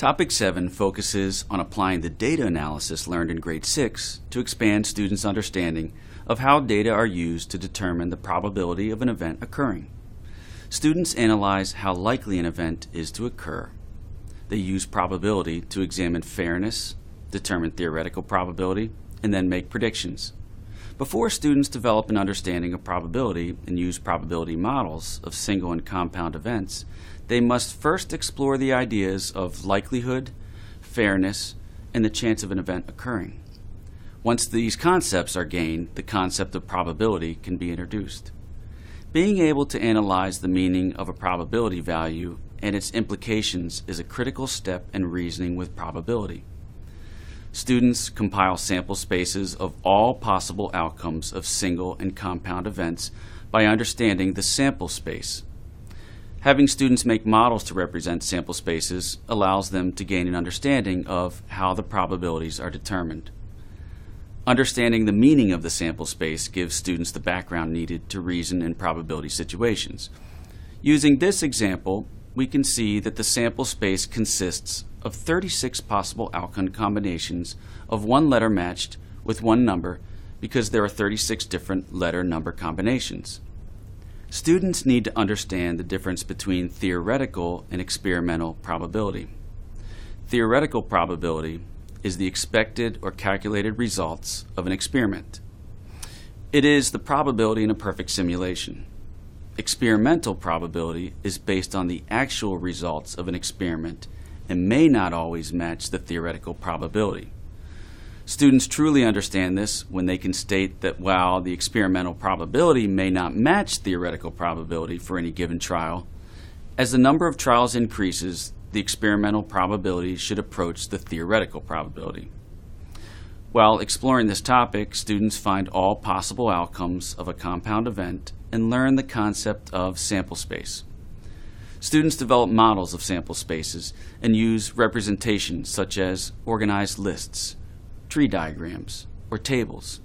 Topic 7 focuses on applying the data analysis learned in grade 6 to expand students' understanding of how data are used to determine the probability of an event occurring. Students analyze how likely an event is to occur. They use probability to examine fairness, determine theoretical probability, and then make predictions. Before students develop an understanding of probability and use probability models of single and compound events, they must first explore the ideas of likelihood, fairness, and the chance of an event occurring. Once these concepts are gained, the concept of probability can be introduced. Being able to analyze the meaning of a probability value and its implications is a critical step in reasoning with probability. Students compile sample spaces of all possible outcomes of single and compound events by understanding the sample space. Having students make models to represent sample spaces allows them to gain an understanding of how the probabilities are determined. Understanding the meaning of the sample space gives students the background needed to reason in probability situations. Using this example, we can see that the sample space consists of 36 possible outcome combinations of one letter matched with one number because there are 36 different letter-number combinations. Students need to understand the difference between theoretical and experimental probability. Theoretical probability is the expected or calculated results of an experiment. It is the probability in a perfect simulation. Experimental probability is based on the actual results of an experiment and may not always match the theoretical probability. Students truly understand this when they can state that while the experimental probability may not match theoretical probability for any given trial, as the number of trials increases, the experimental probability should approach the theoretical probability. While exploring this topic, students find all possible outcomes of a compound event and learn the concept of sample space. Students develop models of sample spaces and use representations such as organized lists, tree diagrams, or tables.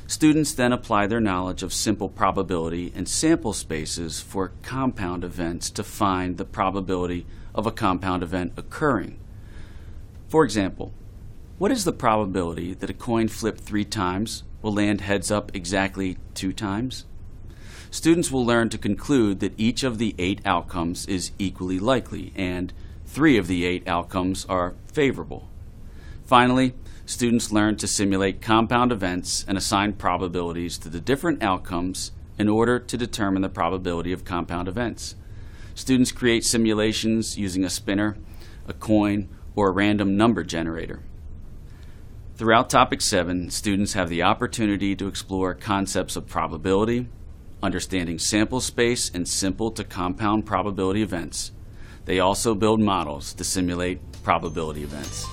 Students then apply their knowledge of simple probability and sample spaces for compound events to find the probability of a compound event occurring. For example, what is the probability that a coin flipped 3 times will land heads up exactly 2 times? Students will learn to conclude that each of the 8 outcomes is equally likely and 3 of the 8 outcomes are favorable. Finally, students learn to simulate compound events and assign probabilities to the different outcomes in order to determine the probability of compound events. Students create simulations using a spinner, a coin, or a random number generator. Throughout Topic 7, students have the opportunity to explore concepts of probability, understanding sample space and simple to compound probability events. They also build models to simulate probability events.